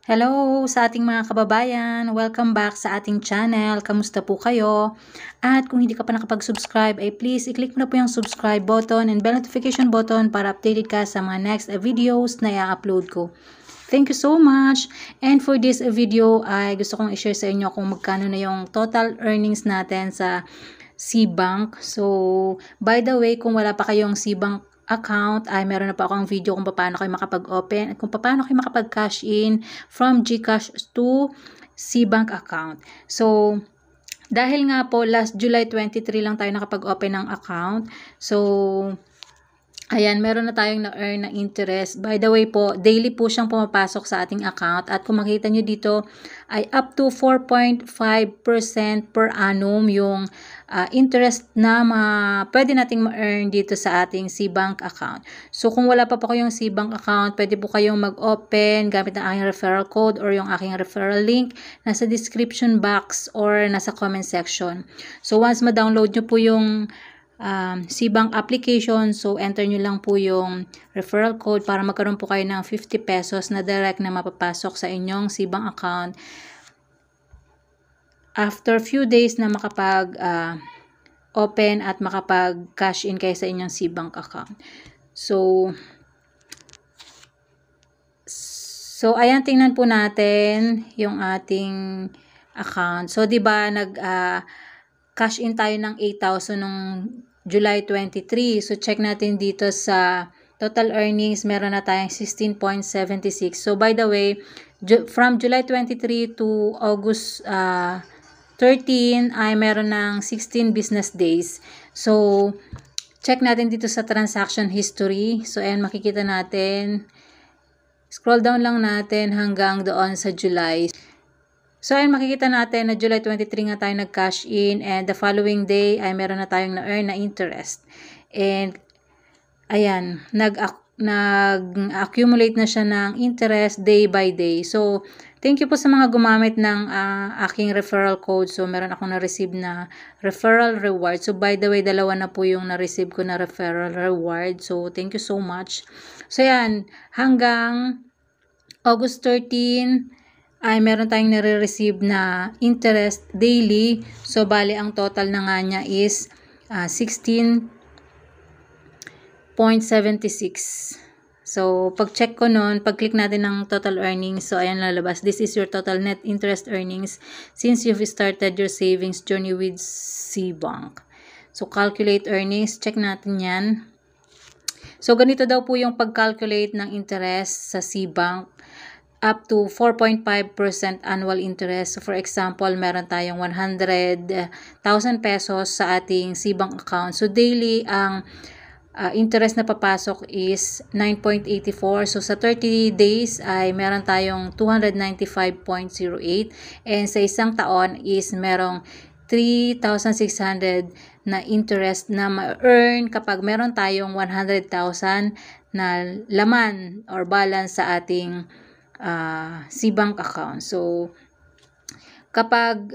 Hello sa ating mga kababayan! Welcome back sa ating channel. Kamusta po kayo? At kung hindi ka pa nakapag-subscribe, ay please i-click mo na po yung subscribe button and bell notification button para updated ka sa mga next videos na i-upload ko. Thank you so much! And for this video ay gusto kong i-share sa inyo kung magkano na yung total earnings natin sa SeaBank. So, by the way, kung wala pa kayong SeaBank account ay meron na po akong video kung paano kayo makapag-open at kung paano kayo makapag-cash in from GCash to SeaBank account. So, dahil nga po last July 23 lang tayo nakapag-open ng account. So, ayan, meron na tayong na-earn na interest. By the way po, daily po siyang pumapasok sa ating account. At kung makita nyo dito, ay up to 4.5% per annum yung interest na pwede nating ma-earn dito sa ating SeaBank account. So, kung wala pa po kayong SeaBank account, pwede po kayong mag-open gamit ang aking referral code or yung aking referral link nasa description box or nasa comment section. So, once ma-download nyo po yung SeaBank application, so enter nyo lang po yung referral code para magkaroon po kayo ng 50 pesos na direct na mapapasok sa inyong SeaBank account after few days na makapag open at makapag cash in kayo sa inyong SeaBank account. So ayan, tingnan po natin yung ating account. So, di ba cash in tayo ng 8,000 nung July 23. So, check natin dito sa total earnings, meron na tayong 16.76. So, by the way, from July 23 to August 13 ay meron ng 16 business days. So, check natin dito sa transaction history. So, ayan, makikita natin. Scroll down lang natin hanggang doon sa July. So, ayan, makikita natin na July 23 nga tayo nag-cash in and the following day ay meron na tayong na-earn na interest. And, ayan, nag-accumulate na siya ng interest day by day. So, thank you po sa mga gumamit ng aking referral code. So, meron akong na-receive na referral reward. So, by the way, dalawa na po yung na-receive ko na referral reward. So, thank you so much. So, ayan, hanggang August 13, ay meron tayong nare-receive na interest daily. So, bali, ang total na nga niya is 16.76. So, pag-check ko nun, pag-click natin ng total earnings, so, ayan lalabas. This is your total net interest earnings since you've started your savings journey with SeaBank. So, calculate earnings. Check natin yan. So, ganito daw po yung pag-calculate ng interest sa SeaBank. Up to 4.5% annual interest. So, for example, meron tayong 100,000 pesos sa ating SeaBank account. So, daily, ang interest na papasok is 9.84. So, sa 30 days ay meron tayong 295.08. And sa isang taon is merong 3,600 na interest na ma-earn kapag meron tayong 100,000 na laman or balance sa ating SeaBank account. So, kapag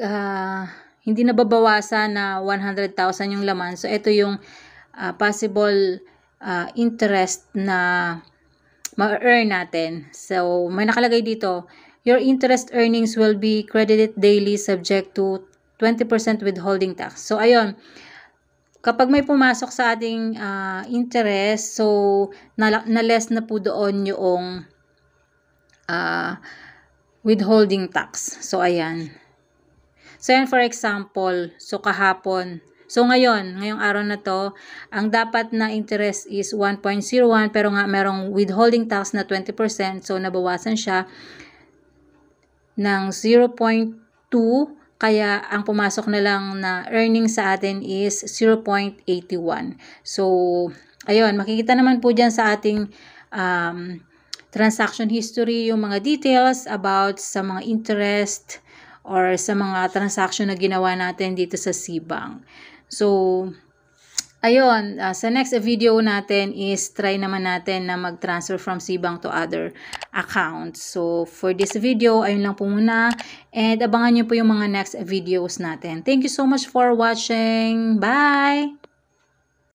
hindi nababawasan na 100,000 yung laman, so ito yung possible interest na ma-earn natin. So, may nakalagay dito, your interest earnings will be credited daily subject to 20% withholding tax. So, ayun, kapag may pumasok sa ating interest, so na-less na po doon yung withholding tax. So, ayan. So, ayan, for example, so kahapon, so ngayong araw na to, ang dapat na interest is 1.01, pero nga merong withholding tax na 20%, so nabawasan siya ng 0.2, kaya ang pumasok na lang na earnings sa atin is 0.81. So, ayun, makikita naman po dyan sa ating transaction history, yung mga details about sa mga interest or sa mga transaction na ginawa natin dito sa SeaBank. So, ayun, sa next video natin is try naman natin na mag-transfer from SeaBank to other accounts. So, for this video, ayun lang po muna. And abangan nyo po yung mga next videos natin. Thank you so much for watching. Bye!